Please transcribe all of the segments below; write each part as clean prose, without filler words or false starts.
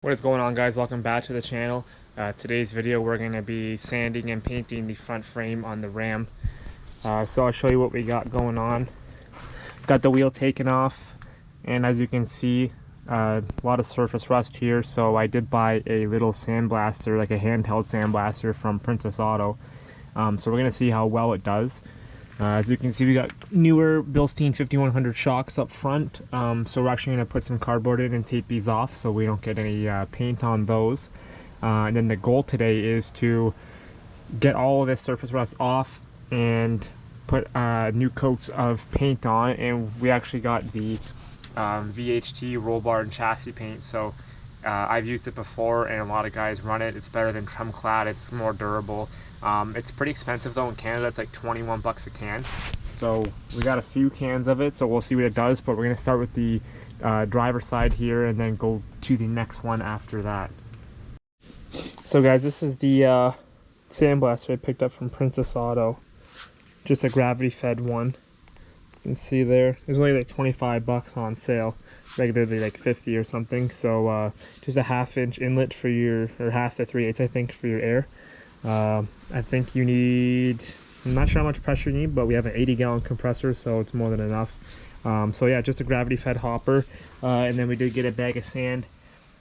What is going on, guys? Welcome back to the channel. Today's video we're going to be sanding and painting the front frame on the Ram. So I'll show you what we got going on. Got the wheel taken off, and as you can see, a lot of surface rust here. So I did buy a little sandblaster, like a handheld sandblaster from Princess Auto. So we're going to see how well it does. As you can see, we got newer Bilstein 5100 shocks up front, so we're actually going to put some cardboard in and tape these off so we don't get any paint on those. And then the goal today is to get all of this surface rust off and put new coats of paint on, and we actually got the VHT roll bar and chassis paint. So I've used it before and a lot of guys run it. It's better than Tremclad, it's more durable. It's pretty expensive though in Canada. It's like 21 bucks a can. So we got a few cans of it, so we'll see what it does, but we're going to start with the driver side here and then go to the next one after that. So guys, this is the sandblaster I picked up from Princess Auto. Just a gravity fed one. You can see there, there's only like 25 bucks on sale, regularly like 50 or something. So just a 1/2 inch inlet for your, or 1/2 to 3/8 I think, for your air. I think you need, I'm not sure how much pressure you need, but we have an 80-gallon compressor, so it's more than enough. So yeah, just a gravity fed hopper, and then we did get a bag of sand,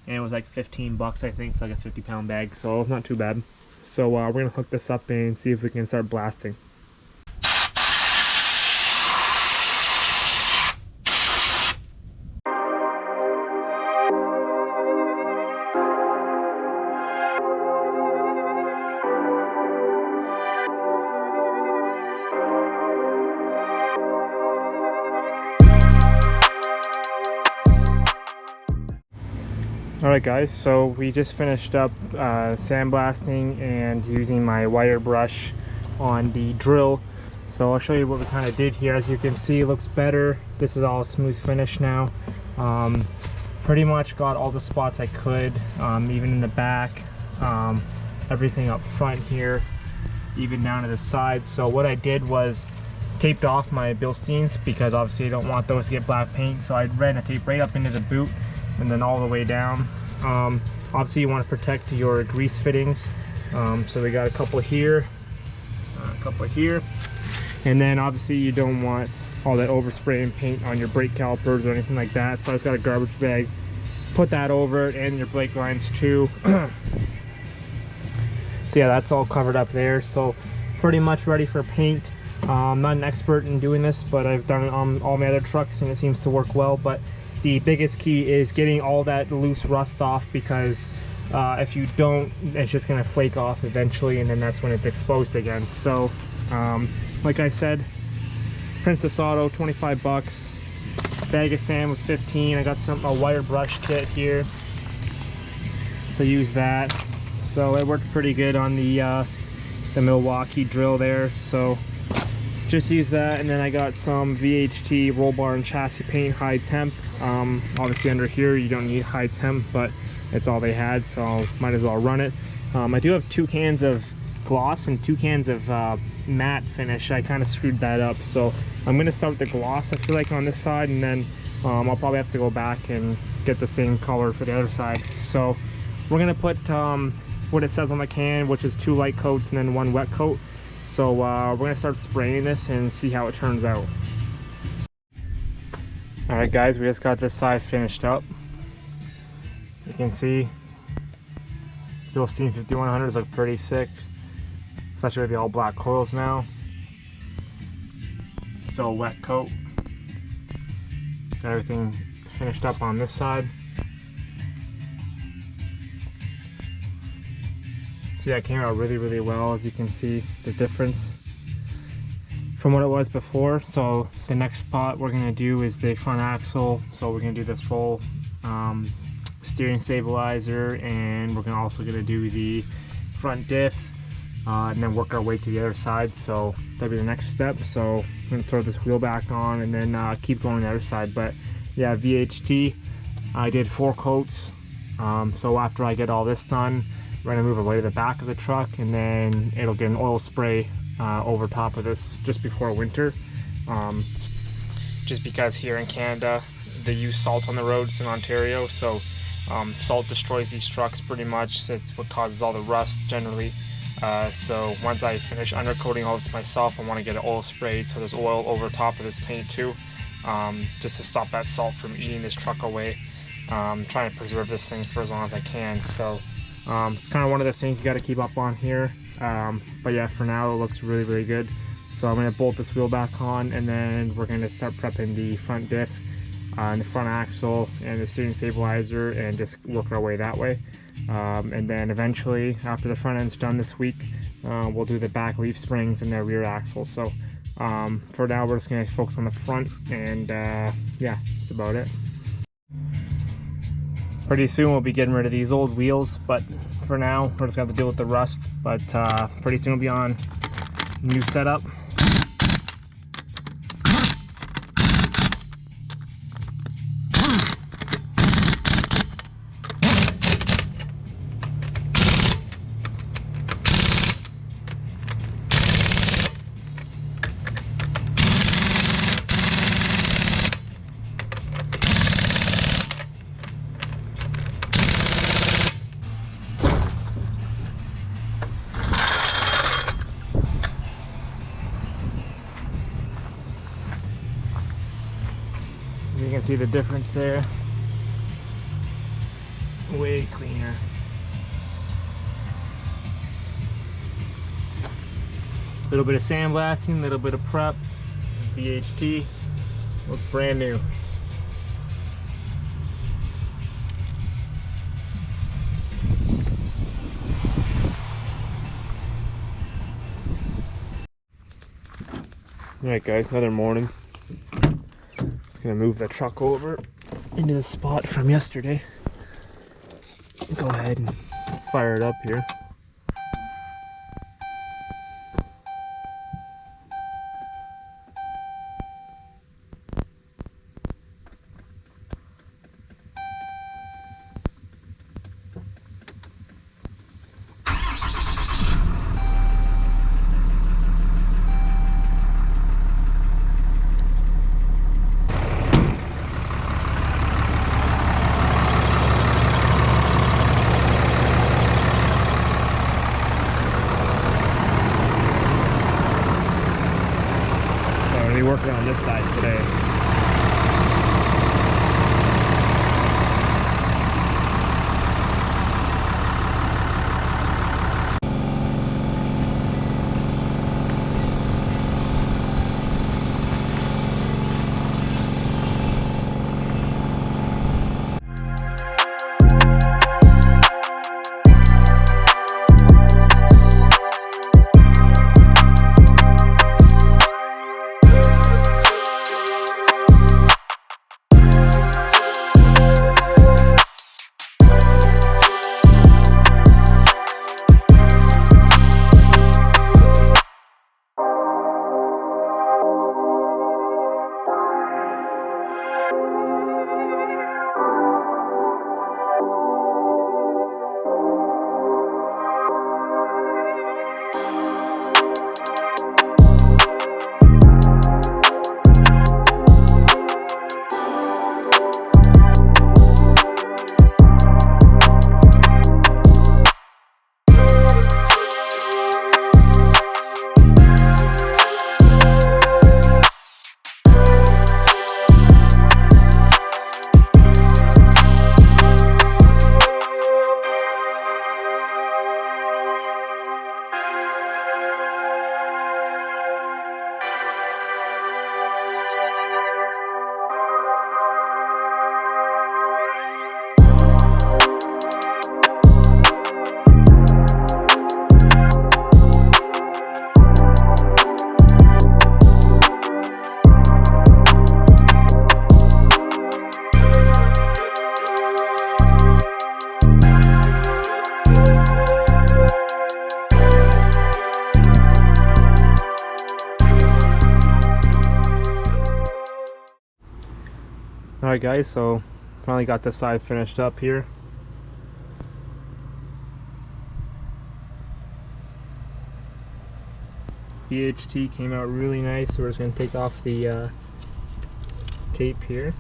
and it was like 15 bucks I think, like a 50-pound bag, so it's not too bad. So we're gonna hook this up and see if we can start blasting. Alright guys, so we just finished up sandblasting and using my wire brush on the drill. So I'll show you what we kind of did here. As you can see, it looks better. This is all smooth finish now. Pretty much got all the spots I could, even in the back, everything up front here, even down to the sides. So what I did was taped off my Bilsteins, because obviously I don't want those to get black paint. So I ran the tape right up into the boot and then all the way down. Obviously you want to protect your grease fittings, so we got a couple here, and then obviously you don't want all that overspray and paint on your brake calipers or anything like that. So I just got a garbage bag, put that over it, and your brake lines too. So yeah, that's all covered up there, so pretty much ready for paint. I'm not an expert in doing this, but I've done it on all my other trucks and it seems to work well. But the biggest key is getting all that loose rust off, because if you don't, it's just going to flake off eventually, and then that's when it's exposed again. So like I said, Princess Auto, 25 bucks. Bag of sand was 15. I got a wire brush kit here, so use that. So it worked pretty good on the Milwaukee drill there, so just use that. And then I got some VHT roll bar and chassis paint, high temp. Obviously under here you don't need high temp, but it's all they had, so might as well run it. I do have 2 cans of gloss and 2 cans of matte finish. I kind of screwed that up, so I'm going to start with the gloss, I feel like, on this side, and then I'll probably have to go back and get the same color for the other side. So we're going to put what it says on the can, which is 2 light coats and then 1 wet coat. So we're going to start spraying this and see how it turns out. Alright guys, we just got this side finished up. You can see Bilstein 5100s look pretty sick, especially with the all black coils now. Still wet coat. Got everything finished up on this side. So yeah, it came out really well. As you can see, the difference from what it was before. So the next spot we're going to do is the front axle. So we're going to do the full steering stabilizer, and we're also going to do the front diff, and then work our way to the other side. So that'll be the next step. So I'm going to throw this wheel back on and then keep going on the other side. But yeah, VHT, I did 4 coats. So after I get all this done, we're going to move away to the back of the truck, and then it'll get an oil spray over top of this just before winter, just because here in Canada they use salt on the roads in Ontario, so Salt destroys these trucks pretty much. It's what causes all the rust generally. So once I finish undercoating all this myself, I want to get it oil sprayed so there's oil over top of this paint too, just to stop that salt from eating this truck away. Trying to preserve this thing for as long as I can. So it's kind of one of the things you got to keep up on here. But yeah, for now it looks really, really good. So I'm going to bolt this wheel back on, and then we're going to start prepping the front diff and the front axle and the steering stabilizer, and just work our way that way. And then eventually, after the front end's done this week, we'll do the back leaf springs and the rear axle. So for now, we're just going to focus on the front, and yeah, that's about it. Pretty soon we'll be getting rid of these old wheels, but for now we're just going to have to deal with the rust. But pretty soon we'll be on new setup. You can see the difference there. Way cleaner. A little bit of sandblasting, a little bit of prep. VHT looks brand new. Alright guys, another morning. Just gonna move the truck over into the spot from yesterday. Go ahead and fire it up here. Working on this side today. Alright guys, so finally got this side finished up here. VHT came out really nice, so we're just going to take off the tape here.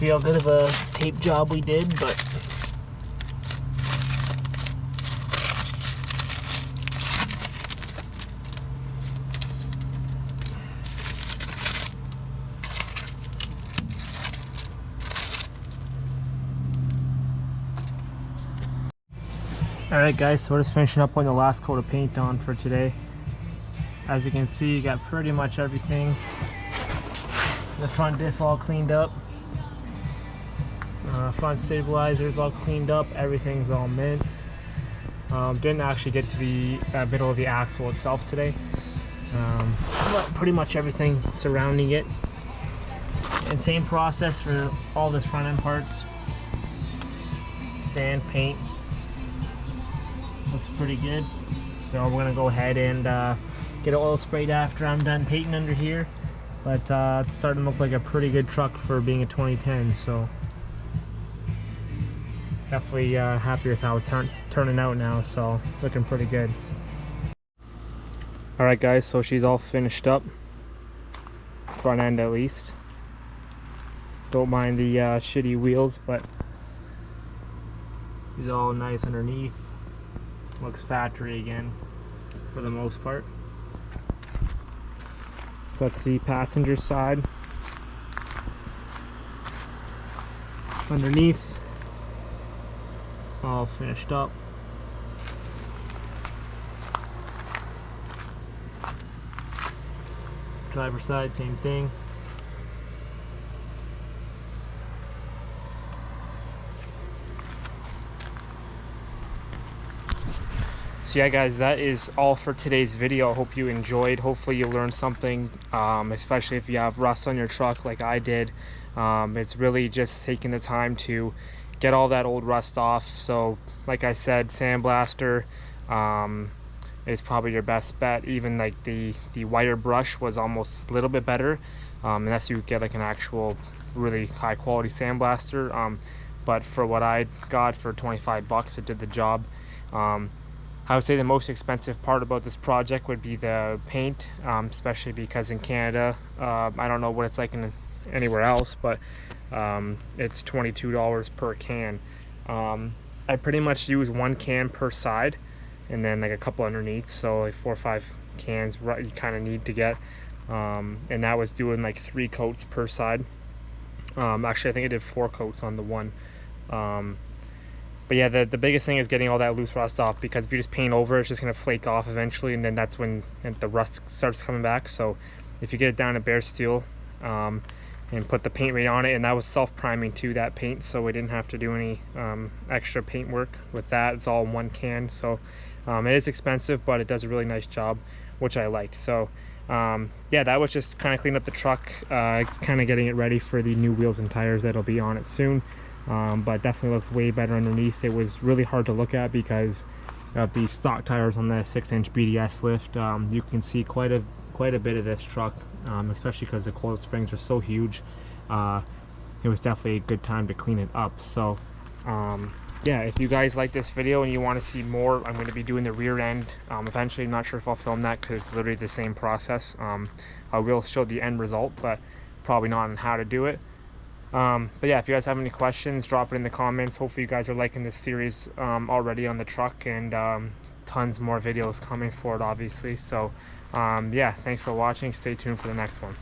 see how good of a tape job we did, but alright guys, so we're just finishing up on the last coat of paint on for today. As you can see, you got pretty much everything. The front diff all cleaned up. Front stabilizers all cleaned up. Everything's all mint. Didn't actually get to the middle of the axle itself today. But pretty much everything surrounding it. And same process for all the front end parts. Sand, paint. Looks pretty good. So we're gonna go ahead and get it oil sprayed after I'm done painting under here. But it's starting to look like a pretty good truck for being a 2010. So definitely happy with how it's turning out now. So it's looking pretty good. All right, guys. So she's all finished up, front end at least. Don't mind the shitty wheels, but he's all nice underneath. Looks factory again for the most part. So that's the passenger side. Underneath, all finished up. Driver's side, same thing. So yeah guys, that is all for today's video. I hope you enjoyed. Hopefully you learned something, especially if you have rust on your truck like I did. It's really just taking the time to get all that old rust off. So like I said, sandblaster is probably your best bet. Even like the wire brush was almost a little bit better, unless you get like an actual really high quality sandblaster. But for what I got for 25 bucks, it did the job. I would say the most expensive part about this project would be the paint, especially because in Canada, I don't know what it's like in anywhere else, but it's $22 per can. I pretty much use 1 can per side and then like a couple underneath, so like 4 or 5 cans you kind of need to get, and that was doing like 3 coats per side. Actually I think I did 4 coats on the one. But yeah, the biggest thing is getting all that loose rust off, because if you just paint over, it's just going to flake off eventually, and then that's when the rust starts coming back. So if you get it down to bare steel and put the paint right on it, and that was self-priming too, that paint, so we didn't have to do any extra paint work with that. It's all in 1 can, so it is expensive, but it does a really nice job, which I liked. So yeah, that was just kind of cleaning up the truck, kind of getting it ready for the new wheels and tires that'll be on it soon. But definitely looks way better underneath. It was really hard to look at because of the stock tires on the 6-inch BDS lift. You can see quite a bit of this truck, especially because the coil springs are so huge. It was definitely a good time to clean it up. So yeah, if you guys like this video and you want to see more, I'm going to be doing the rear end eventually. I'm not sure if I'll film that because it's literally the same process. I will show the end result, but probably not on how to do it. But yeah, if you guys have any questions, drop it in the comments. Hopefully you guys are liking this series already on the truck, and tons more videos coming for it, obviously. So yeah, thanks for watching. Stay tuned for the next one.